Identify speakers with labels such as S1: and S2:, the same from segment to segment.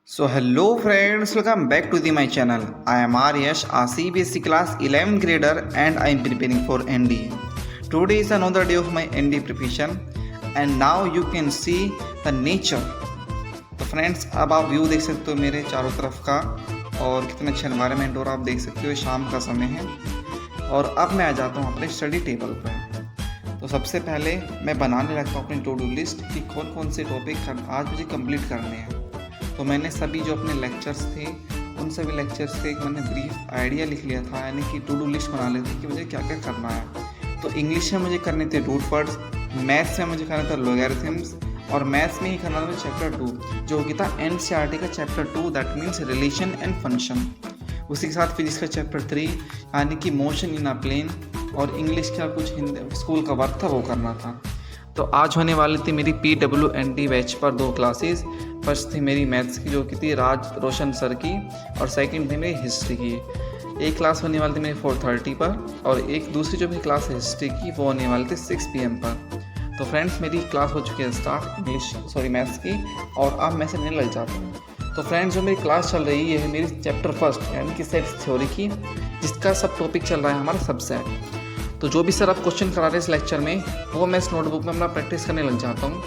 S1: So hello friends, welcome back to my channel. I am Aryash, a CBSE class 11th grader and I am preparing for NDA. Today is another day of my NDA preparation and now you can see the nature. तो friends अब आप view देख सकते हो मेरे चारों तरफ का और कितना अच्छा एनवायरनमेंट और आप देख सकते हो शाम का समय है। और अब मैं आ जाता हूँ अपने स्टडी टेबल पर। तो सबसे पहले मैं बनाने लगता हूँ अपनी टू डू लिस्ट कि कौन कौन से टॉपिक आज मुझे कंप्लीट करने हैं। तो मैंने सभी जो अपने लेक्चर्स थे उन सभी लेक्चर्स से एक मैंने ब्रीफ आइडिया लिख लिया था, यानी कि टू डू लिस्ट बना ली थी कि मुझे क्या क्या करना है। तो इंग्लिश में मुझे करने थे रूट वर्ड्स, मैथ्स में मुझे करना था लॉगरिथम्स और मैथ्स में ही करना था चैप्टर 2 जो कि था एनसीईआरटी का chapter 2 that means relation and function. उसी के साथ फिजिक्स का चैप्टर 3 यानी कि मोशन इन अ प्लेन और इंग्लिश का कुछ हिंदी स्कूल का वर्क था वो करना था। तो आज होने वाली थी मेरी PWND बैच पर 2 क्लासेस। फर्स्ट थी मेरी मैथ्स की जो कि थी राज रोशन सर की और सेकंड थी मेरी हिस्ट्री की। एक क्लास होने वाली थी मेरी 4:30 पर और एक दूसरी जो मेरी क्लास है हिस्ट्री की वो होने वाली थी 6 PM पर। तो फ्रेंड्स मेरी क्लास हो चुकी है स्टार्ट मैथ्स की और अब मैं से नहीं लग जाता हूँ। तो फ्रेंड्स जो मेरी क्लास चल रही है मेरी चैप्टर फर्स्ट यानी कि सेट थ्योरी की, जिसका सब टॉपिक चल रहा है हमारा सबसेट। तो जो भी सर आप क्वेश्चन करा रहे हैं इस लेक्चर में वो मैं इस नोटबुक में अपना प्रैक्टिस करने लग जाता हूँ।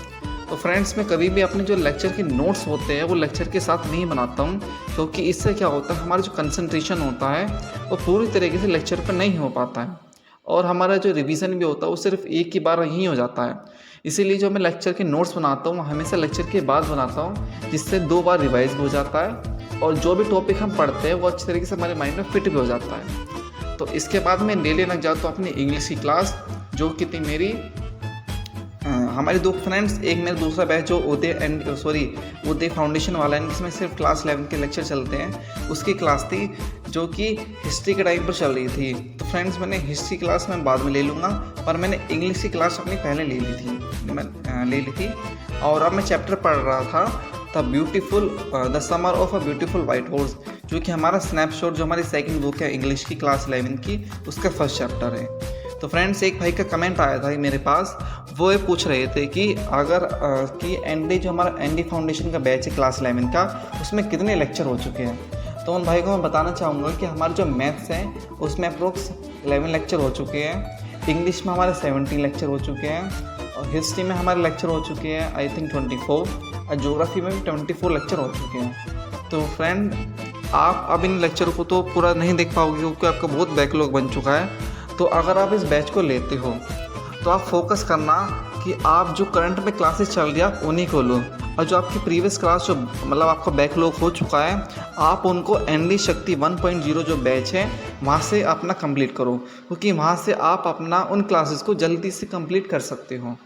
S1: तो फ्रेंड्स मैं कभी भी अपने जो लेक्चर के नोट्स होते हैं वो लेक्चर के साथ नहीं बनाता हूँ, क्योंकि इससे क्या होता है हमारा जो कंसंट्रेशन होता है वो पूरी तरीके से लेक्चर पर नहीं हो पाता है और हमारा जो रिवीजन भी होता है वो सिर्फ एक ही बार ही हो जाता है। इसीलिए जो मैं लेक्चर के नोट्स बनाता हूँ हमेशा लेक्चर के बाद बनाता हूँ, जिससे 2 बार रिवाइज भी हो जाता है और जो भी टॉपिक हम पढ़ते हैं वो अच्छी तरीके से हमारे माइंड में फिट भी हो जाता है। तो इसके बाद मैं ले लग जाता हूँ अपनी इंग्लिश की क्लास जो कि थी मेरी हमारे 2 फ्रेंड्स, एक मेरा दूसरा बैच जो उदय फाउंडेशन वाला है जिसमें सिर्फ क्लास 11 के लेक्चर चलते हैं, उसकी क्लास थी जो कि हिस्ट्री के टाइम पर चल रही थी। तो फ्रेंड्स मैंने हिस्ट्री क्लास में बाद में ले लूँगा, पर मैंने इंग्लिश की क्लास अपनी पहले ले ली थी और अब मैं चैप्टर पढ़ रहा था the summer of a beautiful white horse, जो कि हमारा स्नैपशॉट जो हमारी सेकंड बुक है इंग्लिश की क्लास 11 की उसका फर्स्ट चैप्टर है। तो फ्रेंड्स एक भाई का कमेंट आया था मेरे पास, वो ये पूछ रहे थे कि अगर कि एनडी जो हमारा एनडी फाउंडेशन का बैच है क्लास 11 का उसमें कितने लेक्चर हो चुके हैं। तो उन भाई को मैं बताना चाहूँगा कि हमारे जो मैथ्स है उसमें अप्रोक्स 11 लेक्चर हो चुके हैं, इंग्लिश में हमारे 17 लेक्चर हो चुके हैं और हिस्ट्री में हमारे लेक्चर हो चुके हैं आई थिंक 24 और ज्योग्राफी में भी 24 लेक्चर हो चुके हैं। तो फ्रेंड आप अब इन लेक्चर को तो पूरा नहीं देख पाओगे क्योंकि आपका बहुत बैकलॉग बन चुका है। तो अगर आप इस बैच को लेते हो तो आप फोकस करना कि आप जो करंट में क्लासेस चल रही है आप उन्हीं को लो और जो आपकी प्रीवियस क्लास जो मतलब आपका बैकलॉग हो चुका है आप उनको एनडी शक्ति 1.0 जो बैच है वहाँ से अपना कंप्लीट करो, क्योंकि वहाँ से आप अपना उन क्लासेस को जल्दी से कंप्लीट कर सकते हो।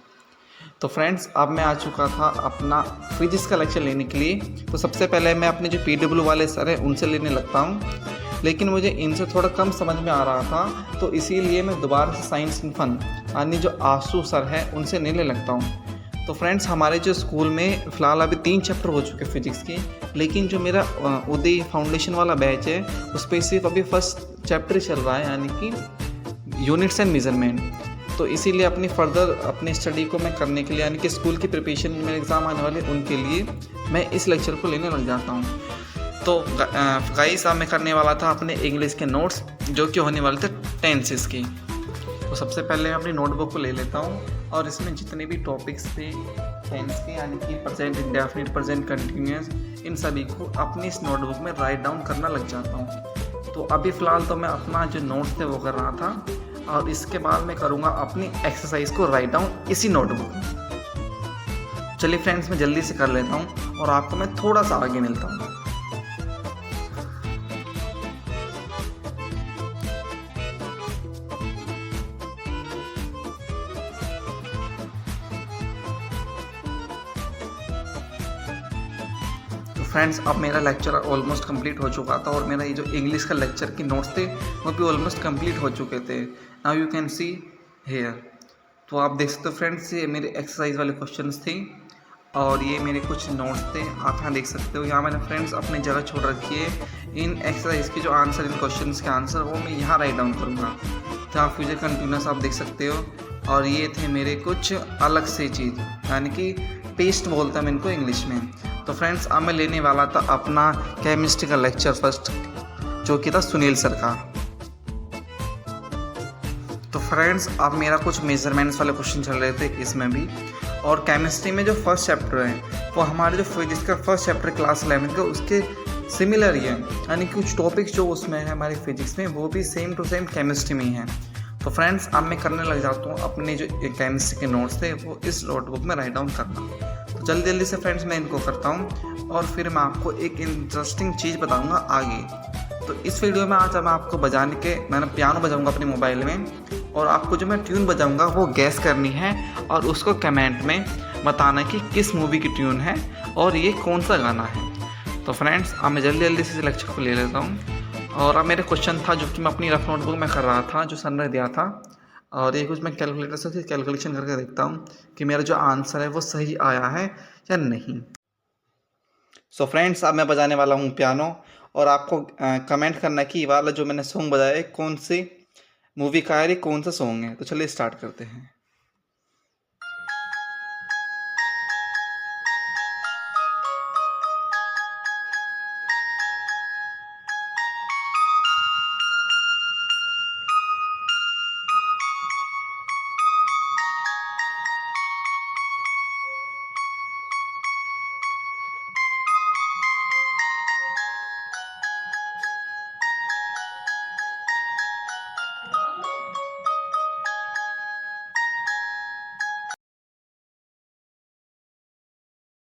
S1: तो फ्रेंड्स अब मैं आ चुका था अपना फिजिक्स का लेक्चर लेने के लिए। तो सबसे पहले मैं अपने जो PW वाले सर हैं उनसे लेने लगता हूँ, लेकिन मुझे इनसे थोड़ा कम समझ में आ रहा था तो इसीलिए मैं दोबारा से साइंस इन फन यानी जो आशु सर हैं उनसे लेने लगता हूँ। तो फ्रेंड्स हमारे जो स्कूल में फ़िलहाल अभी 3 चैप्टर हो चुके हैं फिजिक्स के, लेकिन जो मेरा उदय फाउंडेशन वाला बैच है उस पर सिर्फ अभी फर्स्ट चैप्टर चल रहा है यानी कि यूनिट्स एंड मेजरमेंट। तो इसीलिए अपनी फर्दर अपनी स्टडी को मैं करने के लिए यानी कि स्कूल की प्रिपरेशन में एग्ज़ाम आने वाले उनके लिए मैं इस लेक्चर को लेने लग जाता हूँ। तो गाइस अब मैं करने वाला था अपने इंग्लिश के नोट्स जो कि होने वाले थे टेंसेस की। तो सबसे पहले मैं अपनी नोटबुक को ले लेता हूँ और इसमें जितने भी टॉपिक्स थे टेंस के यानी कि प्रेजेंट इंडेफिनिट, प्रेजेंट कंटिन्यूअस, इन सभी को अपनी इस नोटबुक में राइट डाउन करना लग जाता हूँ। तो अभी फ़िलहाल तो मैं अपना जो नोट्स थे वो कर रहा था और इसके बाद मैं करूँगा अपनी एक्सरसाइज को राइट डाउन इसी नोटबुक में। चलिए फ्रेंड्स मैं जल्दी से कर लेता हूँ और आपको मैं थोड़ा सा आगे मिलता हूँ। फ्रेंड्स अब मेरा लेक्चर ऑलमोस्ट कंप्लीट हो चुका था और मेरा ये जो इंग्लिश का लेक्चर की नोट्स थे वो भी ऑलमोस्ट कंप्लीट हो चुके थे। Now you can see here. तो आप देख सकते हो फ्रेंड्स ये मेरे एक्सरसाइज वाले क्वेश्चंस थे और ये मेरे कुछ नोट्स थे, आप यहाँ देख सकते हो। यहाँ मैंने फ्रेंड्स अपनी जगह छोड़ रखी है। इन एक्सरसाइज के जो आंसर, इन क्वेश्चन के आंसर वो मैं यहाँ राइट डाउन करूँगा। तो आप फ्यूचर कंटिन्यूस आप देख सकते हो। और ये थे मेरे कुछ अलग से चीज़ यानी कि पेस्ट बोलते हैं इनको इंग्लिश में। तो फ्रेंड्स अब मैं लेने वाला था अपना केमिस्ट्री का लेक्चर फर्स्ट, जो कि था सुनील सर का। तो फ्रेंड्स अब मेरा कुछ मेजरमेंट्स वाले क्वेश्चन चल रहे थे इसमें भी, और केमिस्ट्री में जो फर्स्ट चैप्टर है वो हमारे जो फिजिक्स का फर्स्ट चैप्टर क्लास 11 का उसके सिमिलर ही है, यानी कुछ टॉपिक्स जो उसमें है हमारी फिजिक्स में वो भी सेम टू सेम केमिस्ट्री में ही है। तो फ्रेंड्स अब मैं करने लग जाता हूँ अपने जो केमिस्ट्री के नोट्स थे वो इस नोटबुक में राइट डाउन करना। तो जल्दी जल्दी से फ्रेंड्स मैं इनको करता हूँ और फिर मैं आपको एक इंटरेस्टिंग चीज़ बताऊँगा आगे। तो इस वीडियो में आज मैं आपको मैंने पियानो बजाऊँगा अपने मोबाइल में, और आपको जो मैं ट्यून बजाऊँगा वो गैस करनी है और उसको कमेंट में बताना कि किस मूवी की ट्यून है और ये कौन सा गाना है। तो फ्रेंड्स अब मैं जल्दी जल्दी से लेक्चर को ले लेता हूँ, और अब मेरे क्वेश्चन था जो कि मैं अपनी रफ नोटबुक में कर रहा था, जो सर ने दिया था, और ये कुछ मैं कैलकुलेटर से कैलकुलेशन करके देखता हूँ कि मेरा जो आंसर है वो सही आया है या नहीं। सो फ्रेंड्स अब मैं बजाने वाला हूँ पियानो, और आपको कमेंट करना कि ये वाला जो मैंने सॉन्ग बजाया है कौन सी मूवी का है, कौन सा सॉन्ग है। तो चलिए स्टार्ट करते हैं।